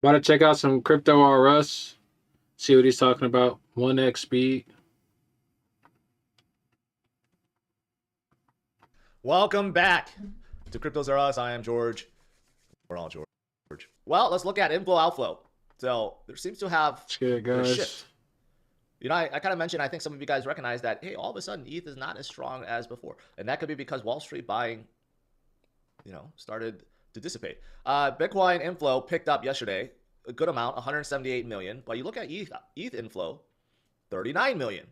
About to check out some crypto R Us. See what he's talking about. 1x speed. Welcome back to Cryptos R Us. I am George. We're all George. Well, let's look at inflow outflow. So there seems to have a shift. You know, I kind of mentioned, I think some of you guys recognize that, hey, all of a sudden ETH is not as strong as before. And that could be because Wall Street buying, started to dissipate. Bitcoin inflow picked up yesterday, a good amount, 178 million. But you look at ETH inflow, 39 million.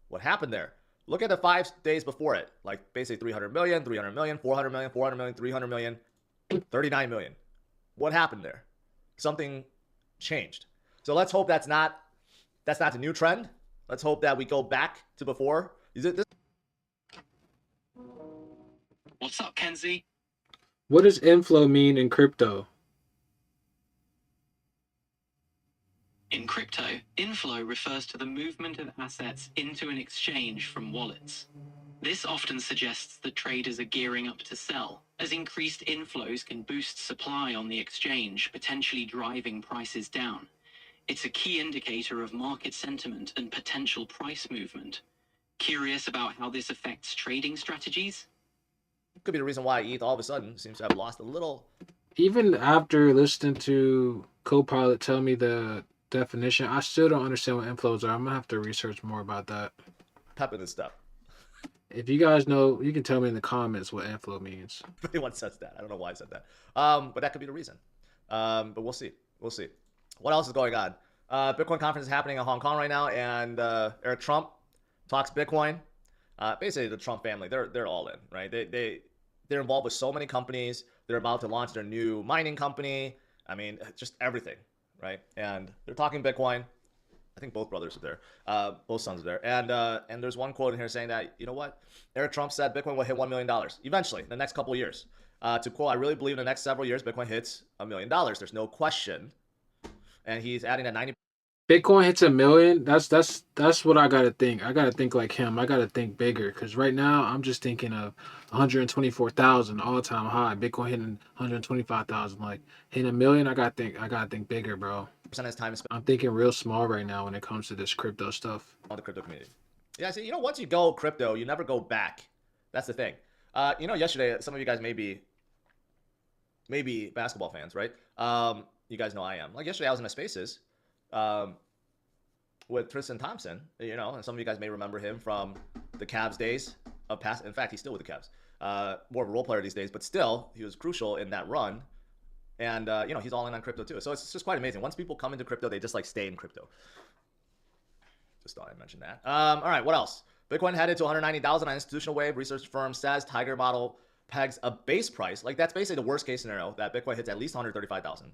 What happened there? Look at the 5 days before it, like basically 300 million, 300 million, 400 million, 400 million, 300 million, 39 million. What happened there? Something changed. So let's hope that's not the new trend. Let's hope that we go back to before. Is it this? What's up, Kenzie? What does inflow mean in crypto? In crypto, inflow refers to the movement of assets into an exchange from wallets. This often suggests that traders are gearing up to sell, as increased inflows can boost supply on the exchange, potentially driving prices down. It's a key indicator of market sentiment and potential price movement. Curious about how this affects trading strategies? Could be the reason why ETH all of a sudden seems to have lost a little. Even after listening to Copilot tell me the definition, I still don't understand what inflows are. I'm going to have to research more about that. Pep in this stuff. If you guys know, you can tell me in the comments what inflow means. If anyone says that, I don't know why I said that. But that could be the reason. But we'll see. We'll see. What else is going on? Bitcoin conference is happening in Hong Kong right now, and Eric Trump talks Bitcoin. Basically, the Trump family, they're all in, right? They're involved with so many companies. They're about to launch their new mining company. I mean, just everything, right? And they're talking Bitcoin. I think both brothers are there. Both sons are there. And there's one quote in here saying that, you know what? Eric Trump said Bitcoin will hit $1 million eventually, in the next couple of years. To quote, I really believe in the next several years, Bitcoin hits $1 million. There's no question. And he's adding a 90. Bitcoin hits $1 million. That's what I gotta think. I gotta think like him. I gotta think bigger. Cause right now I'm just thinking of 124,000 all time high. Bitcoin hitting 125,000. Like hitting $1 million. I gotta think bigger, bro. His time is spent. I'm thinking real small right now when it comes to this crypto stuff. On the crypto community. Yeah, see, once you go crypto, you never go back. That's the thing. Yesterday, some of you guys may be basketball fans, right? You guys know I am. Like yesterday, I was in the Spaces with Tristan Thompson, and some of you guys may remember him from the Cavs days of past. In fact, he's still with the Cavs. More of a role player these days, but still, he was crucial in that run. And, he's all in on crypto too. So it's just quite amazing. Once people come into crypto, they just like stay in crypto. Just thought I'd mention that. All right, what else? Bitcoin headed to 190,000 on institutional wave. Research firm says Tiger model pegs a base price. Like that's basically the worst case scenario, that Bitcoin hits at least 135,000.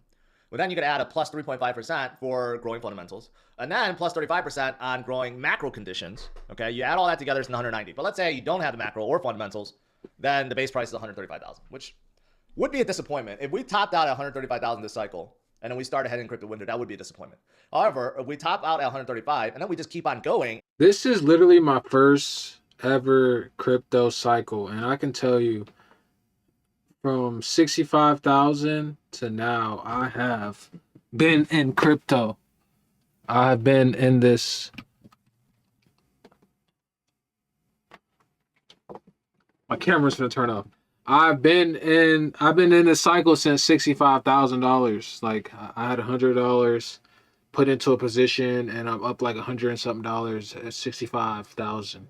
But then you could add a plus 3.5% for growing fundamentals, and then plus 35% on growing macro conditions. Okay, you add all that together, it's 190. But let's say you don't have the macro or fundamentals, then the base price is 135,000, which would be a disappointment. If we topped out at 135,000 this cycle, and then we started heading crypto winter, that would be a disappointment. However, if we top out at 135, and then we just keep on going. This is literally my first ever crypto cycle, and I can tell you, from 65,000 to now, I have been in crypto. I've been in this. My camera's gonna turn off. I've been in this cycle since $65,000. Like I had $100 put into a position, and I'm up like $100 and something dollars at 65,000.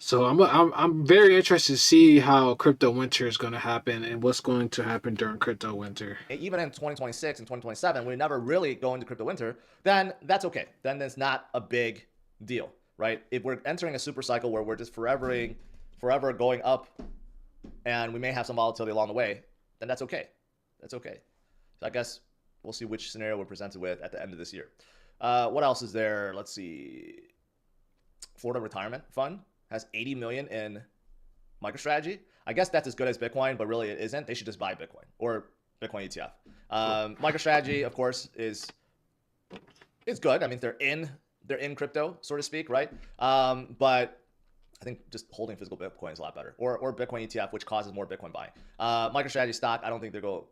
So I'm very interested to see how crypto winter is going to happen and what's going to happen during crypto winter. Even in 2026 and 2027, we never really go into crypto winter, then that's okay. Then it's not a big deal, right? If we're entering a super cycle where we're just forever going up, and we may have some volatility along the way, then that's okay. That's okay. So I guess we'll see which scenario we're presented with at the end of this year. What else is there? Let's see. Florida Retirement Fund has 80 million in MicroStrategy. I guess that's as good as Bitcoin, but really it isn't. They should just buy Bitcoin or Bitcoin ETF. MicroStrategy, of course, is good. I mean, they're in crypto, so to speak, right? But I think just holding physical Bitcoin is a lot better, or Bitcoin ETF, which causes more Bitcoin buying. MicroStrategy stock, I don't think they go.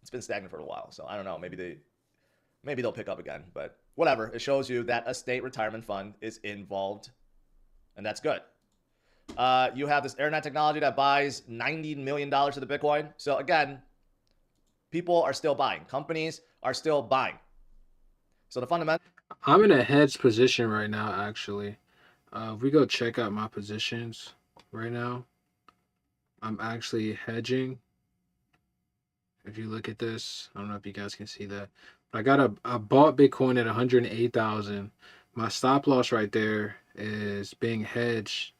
it's been stagnant for a while. So I don't know. Maybe they'll pick up again. But whatever. It shows you that a state retirement fund is involved, and that's good. You have this Airnet technology that buys $90 million of the Bitcoin. So again, people are still buying. Companies are still buying. So the fundamental. I'm in a hedge position right now, actually. If we go check out my positions right now, I'm actually hedging. If you look at this, I don't know if you guys can see that. But I bought Bitcoin at 108,000. My stop loss right there is being hedged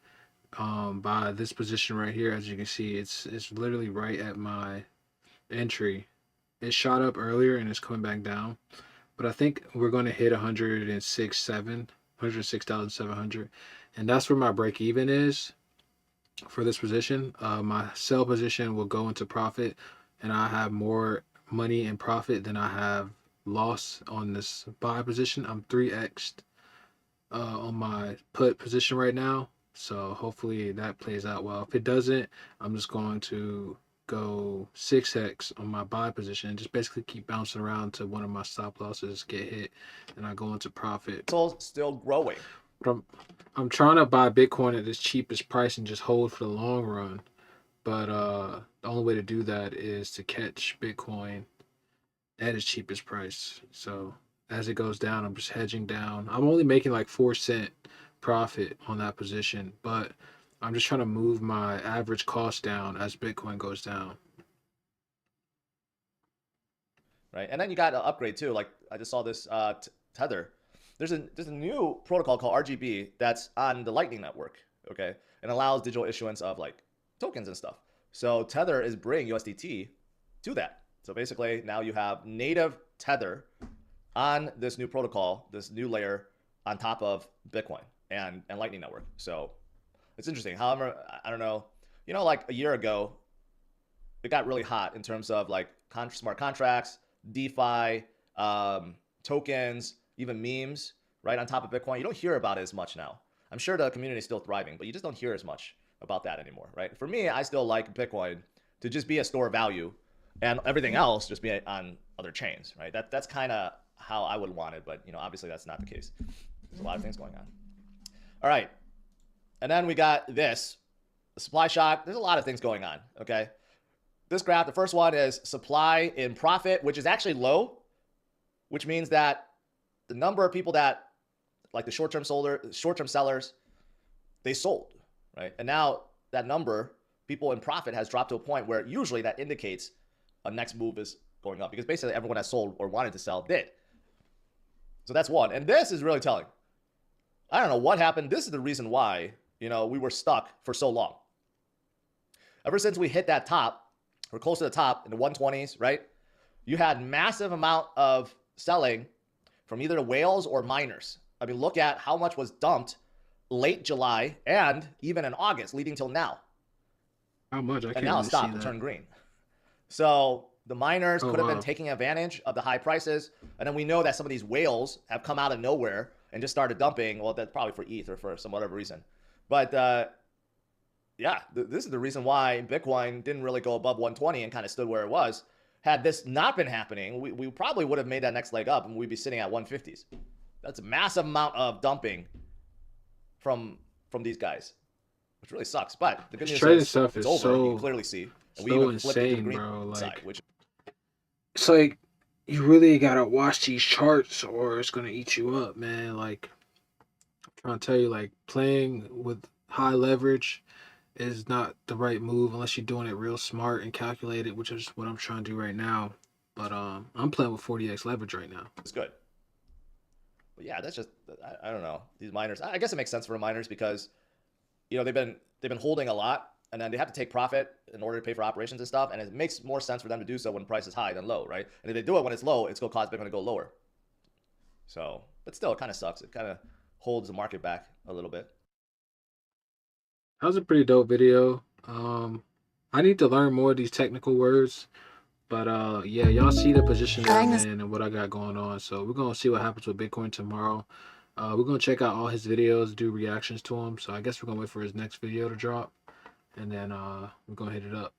by this position right here. As you can see, it's literally right at my entry. It shot up earlier and it's coming back down. But I think we're going to hit 106,700, and that's where my break even is for this position. My sell position will go into profit, and I have more money in profit than I have loss on this buy position. I'm 3x'd on my put position right now, so hopefully that plays out well. If it doesn't, I'm just going to go 6x on my buy position and just basically keep bouncing around to one of my stop losses get hit and I go into profit. Still growing. But I'm trying to buy Bitcoin at its cheapest price and just hold for the long run. But the only way to do that is to catch Bitcoin at its cheapest price. So as it goes down, I'm just hedging down. I'm only making like 4-cent profit on that position, but I'm just trying to move my average cost down as Bitcoin goes down. Right, and then you got to upgrade too. Like I just saw this Tether. There's a new protocol called RGB that's on the Lightning Network. Okay, and allows digital issuance of like tokens and stuff. So Tether is bringing USDT to that. So basically, now you have native Tether on this new protocol, this new layer on top of Bitcoin and Lightning Network. So it's interesting. However, I don't know, like a year ago, it got really hot in terms of like smart contracts, DeFi, tokens, even memes, right on top of Bitcoin. You don't hear about it as much now. I'm sure the community is still thriving, but you just don't hear as much about that anymore, right? For me, I still like Bitcoin to just be a store of value and everything else just be on other chains, right? That's kind of how I would want it, but obviously that's not the case. There's a lot of things going on. All right. And then we got this, the supply shock. There's a lot of things going on, okay? This graph, the first one is supply in profit, which is actually low, which means that the number of people that, like the short-term sellers, they sold, right? And now that number, people in profit, has dropped to a point where usually that indicates a next move is going up because basically everyone that sold or wanted to sell did. So that's one. And this is really telling. I don't know what happened. This is the reason why we were stuck for so long. Ever since we hit that top, we're close to the top in the 120s, right? You had massive amount of selling from either the whales or miners. I mean, look at how much was dumped late July and even in August, leading till now. How much? And now it stopped and turned green. So the miners could have been taking advantage of the high prices. And then we know that some of these whales have come out of nowhere and just started dumping. Well, that's probably for ETH or for some whatever reason. But yeah, this is the reason why Bitcoin didn't really go above 120 and kind of stood where it was. Had this not been happening, we probably would have made that next leg up and we'd be sitting at 150s. That's a massive amount of dumping from these guys, which really sucks. But the good news is stuff it's is over. so, you can clearly see. And so we even flipped it to the insane, green bro. Like, side, which it's like you really gotta watch these charts or it's gonna eat you up, man. Like I'm trying to tell you, like playing with high leverage is not the right move unless you're doing it real smart and calculated, which is what I'm trying to do right now. But I'm playing with 40x leverage right now. it's good. But yeah, that's just I don't know. These miners, I guess it makes sense for miners because they've been holding a lot and then they have to take profit in order to pay for operations and stuff. And it makes more sense for them to do so when price is high than low, right? And if they do it when it's low, it's going to cause Bitcoin to go lower. So, but still, it kind of sucks. It kind of holds the market back a little bit. That was a pretty dope video. I need to learn more of these technical words. But yeah, y'all see the position that I'm in and what I got going on. So we're going to see what happens with Bitcoin tomorrow. We're going to check out all his videos, do reactions to him. So I guess we're going to wait for his next video to drop. And then we're going to hit it up.